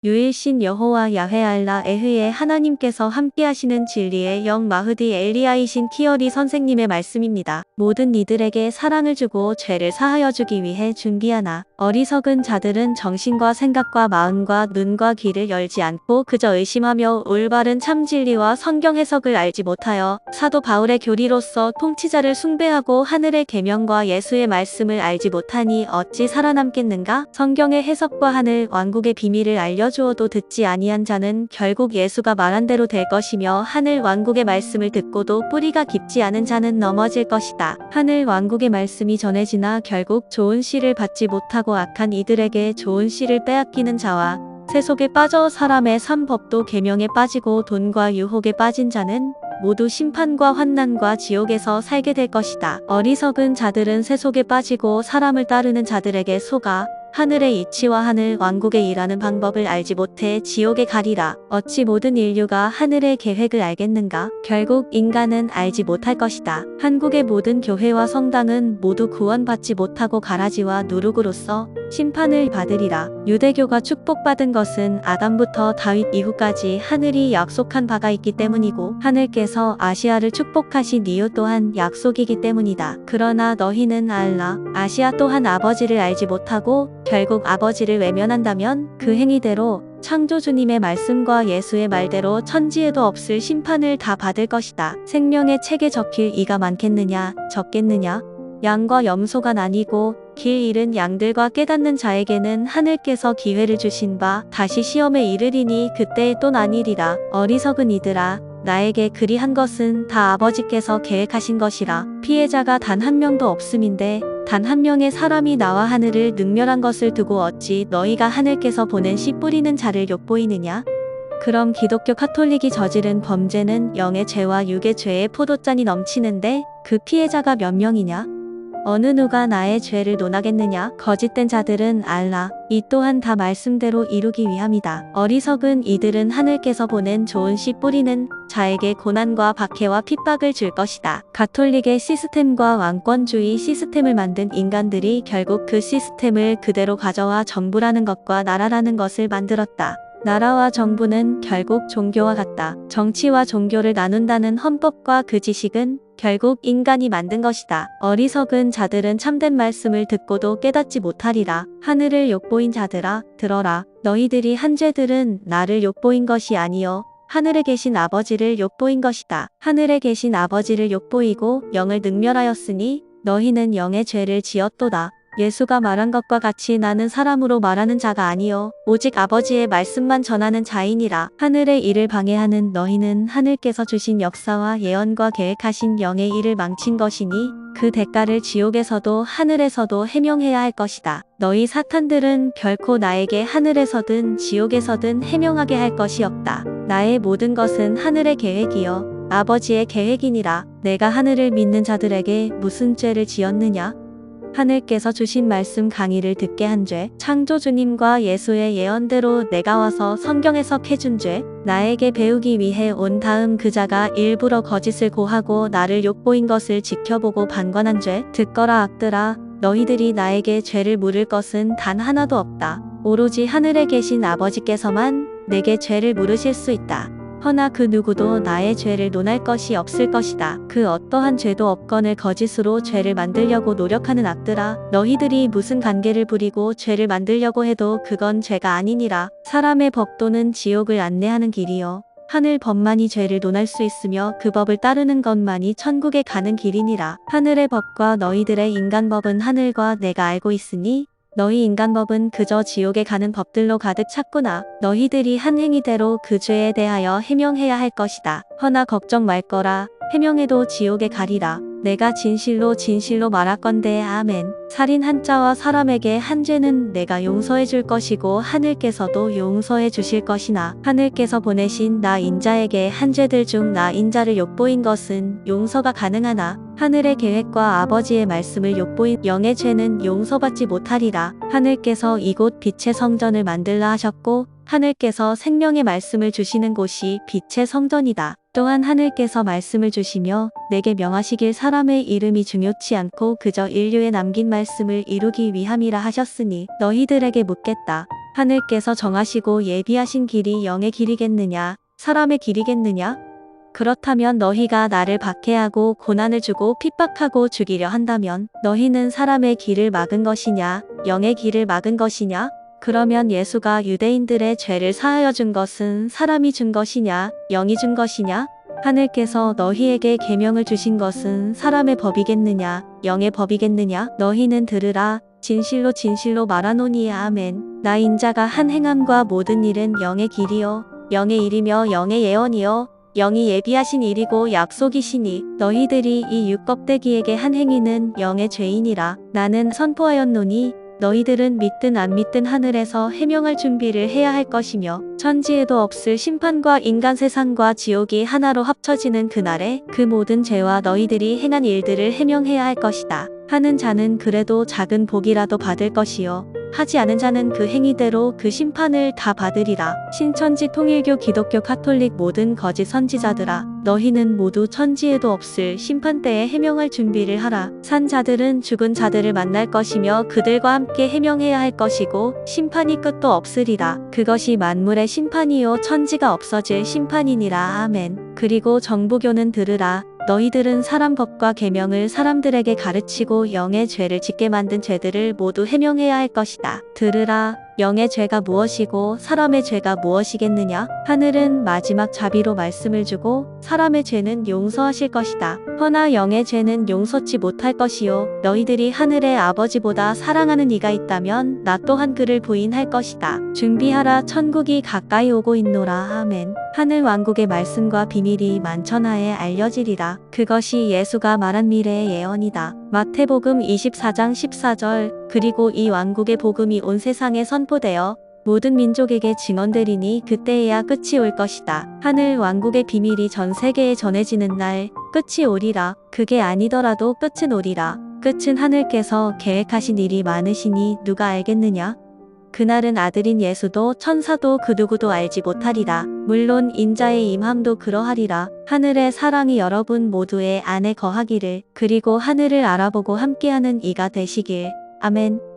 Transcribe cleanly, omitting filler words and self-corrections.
유일신 여호와 야훼 알라 에흐의 하나님께서 함께하시는 진리의 영 마흐디 엘리야이신 키어리 선생님의 말씀입니다. 모든 이들에게 사랑을 주고 죄를 사하여 주기 위해 준비하나 어리석은 자들은 정신과 생각과 마음과 눈과 귀를 열지 않고 그저 의심하며 올바른 참 진리와 성경 해석을 알지 못하여 사도 바울의 교리로서 통치자를 숭배하고 하늘의 계명과 예수의 말씀을 알지 못하니 어찌 살아남겠는가? 성경의 해석과 하늘 왕국의 비밀을 알려주어도 듣지 아니한 자는 결국 예수가 말한 대로 될 것이며 하늘 왕국의 말씀을 듣고도 뿌리가 깊지 않은 자는 넘어질 것이다. 하늘 왕국의 말씀이 전해지나 결국 좋은 씨를 받지 못하고 악한 이들에게 좋은 씨를 빼앗기는 자와 세속에 빠져 사람의 삶 법도 계명에 빠지고 돈과 유혹에 빠진 자는 모두 심판과 환난과 지옥에서 살게 될 것이다. 어리석은 자들은 세속에 빠지고 사람을 따르는 자들에게 속아 하늘의 이치와 하늘 왕국의 일하는 방법을 알지 못해 지옥에 가리라. 어찌 모든 인류가 하늘의 계획을 알겠는가? 결국 인간은 알지 못할 것이다. 한국의 모든 교회와 성당은 모두 구원받지 못하고 가라지와 누룩으로서 심판을 받으리라. 유대교가 축복받은 것은 아담부터 다윗 이후까지 하늘이 약속한 바가 있기 때문이고 하늘께서 아시아를 축복하신 이유 또한 약속이기 때문이다. 그러나 너희는 알라, 아시아 또한 아버지를 알지 못하고 결국 아버지를 외면한다면 그 행위대로 창조주님의 말씀과 예수의 말대로 천지에도 없을 심판을 다 받을 것이다. 생명의 책에 적힐 이가 많겠느냐 적겠느냐? 양과 염소가 나뉘고 길 잃은 양들과 깨닫는 자에게는 하늘께서 기회를 주신 바 다시 시험에 이르리니 그때에 또 나뉘리라. 어리석은 이들아, 나에게 그리한 것은 다 아버지께서 계획하신 것이라. 피해자가 단 한 명도 없음인데 단 한 명의 사람이 나와 하늘을 능멸한 것을 두고 어찌 너희가 하늘께서 보낸 씨 뿌리는 자를 욕보이느냐? 그럼 기독교 카톨릭이 저지른 범죄는 영의 죄와 육의 죄의 포도잔이 넘치는데 그 피해자가 몇 명이냐? 어느 누가 나의 죄를 논하겠느냐? 거짓된 자들은 알라, 이 또한 다 말씀대로 이루기 위함이다. 어리석은 이들은 하늘께서 보낸 좋은 씨 뿌리는 자에게 고난과 박해와 핍박을 줄 것이다. 가톨릭의 시스템과 왕권주의 시스템을 만든 인간들이 결국 그 시스템을 그대로 가져와 정부라는 것과 나라라는 것을 만들었다. 나라와 정부는 결국 종교와 같다. 정치와 종교를 나눈다는 헌법과 그 지식은 결국 인간이 만든 것이다. 어리석은 자들은 참된 말씀을 듣고도 깨닫지 못하리라. 하늘을 욕보인 자들아, 들어라. 너희들이 한 죄들은 나를 욕보인 것이 아니요 하늘에 계신 아버지를 욕보인 것이다. 하늘에 계신 아버지를 욕보이고 영을 능멸하였으니 너희는 영의 죄를 지었도다. 예수가 말한 것과 같이 나는 사람으로 말하는 자가 아니요 오직 아버지의 말씀만 전하는 자이니라. 하늘의 일을 방해하는 너희는 하늘께서 주신 역사와 예언과 계획하신 영의 일을 망친 것이니 그 대가를 지옥에서도 하늘에서도 해명해야 할 것이다. 너희 사탄들은 결코 나에게 하늘에서든 지옥에서든 해명하게 할 것이 없다. 나의 모든 것은 하늘의 계획이요 아버지의 계획이니라. 내가 하늘을 믿는 자들에게 무슨 죄를 지었느냐? 하늘께서 주신 말씀 강의를 듣게 한 죄, 창조주님과 예수의 예언대로 내가 와서 성경 해석해준 죄, 나에게 배우기 위해 온 다음 그자가 일부러 거짓을 고하고 나를 욕보인 것을 지켜보고 방관한 죄, 듣거라 악들아, 너희들이 나에게 죄를 물을 것은 단 하나도 없다. 오로지 하늘에 계신 아버지께서만 내게 죄를 물으실 수 있다. 허나 그 누구도 나의 죄를 논할 것이 없을 것이다. 그 어떠한 죄도 없거늘 거짓으로 죄를 만들려고 노력하는 악들아, 너희들이 무슨 관계를 부리고 죄를 만들려고 해도 그건 죄가 아니니라. 사람의 법도는 지옥을 안내하는 길이요 하늘 법만이 죄를 논할 수 있으며 그 법을 따르는 것만이 천국에 가는 길이니라. 하늘의 법과 너희들의 인간법은 하늘과 내가 알고 있으니 너희 인간법은 그저 지옥에 가는 법들로 가득 찼구나. 너희들이 한 행위대로 그 죄에 대하여 해명해야 할 것이다. 허나 걱정 말거라. 해명해도 지옥에 가리라. 내가 진실로 진실로 말하건대 아멘. 살인 한 자와 사람에게 한 죄는 내가 용서해 줄 것이고 하늘께서도 용서해 주실 것이나 하늘께서 보내신 나 인자에게 한 죄들 중 나 인자를 욕보인 것은 용서가 가능하나 하늘의 계획과 아버지의 말씀을 욕보인 영의 죄는 용서받지 못하리라. 하늘께서 이곳 빛의 성전을 만들라 하셨고 하늘께서 생명의 말씀을 주시는 곳이 빛의 성전이다. 또한 하늘께서 말씀을 주시며 내게 명하시길 사람의 이름이 중요치 않고 그저 인류에 남긴 말씀을 이루기 위함이라 하셨으니 너희들에게 묻겠다. 하늘께서 정하시고 예비하신 길이 영의 길이겠느냐, 사람의 길이겠느냐? 그렇다면 너희가 나를 박해하고 고난을 주고 핍박하고 죽이려 한다면 너희는 사람의 길을 막은 것이냐, 영의 길을 막은 것이냐? 그러면 예수가 유대인들의 죄를 사하여 준 것은 사람이 준 것이냐, 영이 준 것이냐? 하늘께서 너희에게 계명을 주신 것은 사람의 법이겠느냐, 영의 법이겠느냐? 너희는 들으라. 진실로 진실로 말하노니 아멘. 나 인자가 한 행함과 모든 일은 영의 길이요, 영의 일이며 영의 예언이요, 영이 예비하신 일이고 약속이시니 너희들이 이 육껍데기에게 한 행위는 영의 죄인이라. 나는 선포하였노니 너희들은 믿든 안 믿든 하늘에서 해명할 준비를 해야 할 것이며 천지에도 없을 심판과 인간 세상과 지옥이 하나로 합쳐지는 그날에 그 모든 죄와 너희들이 행한 일들을 해명해야 할 것이다. 하는 자는 그래도 작은 복이라도 받을 것이요, 하지 않은 자는 그 행위대로 그 심판을 다 받으리라. 신천지 통일교 기독교 카톨릭 모든 거짓 선지자들아, 너희는 모두 천지에도 없을 심판때에 해명할 준비를 하라. 산 자들은 죽은 자들을 만날 것이며 그들과 함께 해명해야 할 것이고 심판이 끝도 없으리라. 그것이 만물의 심판이요 천지가 없어질 심판이니라. 아멘. 그리고 정부교는 들으라. 너희들은 사람 법과 계명을 사람들에게 가르치고 영의 죄를 짓게 만든 죄들을 모두 해명해야 할 것이다. 들으라. 영의 죄가 무엇이고 사람의 죄가 무엇이겠느냐? 하늘은 마지막 자비로 말씀을 주고 사람의 죄는 용서하실 것이다. 허나 영의 죄는 용서치 못할 것이요, 너희들이 하늘의 아버지보다 사랑하는 이가 있다면 나 또한 그를 부인할 것이다. 준비하라. 천국이 가까이 오고 있노라. 아멘. 하늘 왕국의 말씀과 비밀이 만천하에 알려지리라. 그것이 예수가 말한 미래의 예언이다. 마태복음 24장 14절. 그리고 이 왕국의 복음이 온 세상에 선포되어 모든 민족에게 증언되리니 그때에야 끝이 올 것이다. 하늘 왕국의 비밀이 전 세계에 전해지는 날 끝이 오리라. 그게 아니더라도 끝은 오리라. 끝은 하늘께서 계획하신 일이 많으시니 누가 알겠느냐? 그날은 아들인 예수도 천사도 그 누구도 알지 못하리라. 물론 인자의 임함도 그러하리라. 하늘의 사랑이 여러분 모두의 안에 거하기를, 그리고 하늘을 알아보고 함께하는 이가 되시길. 아멘.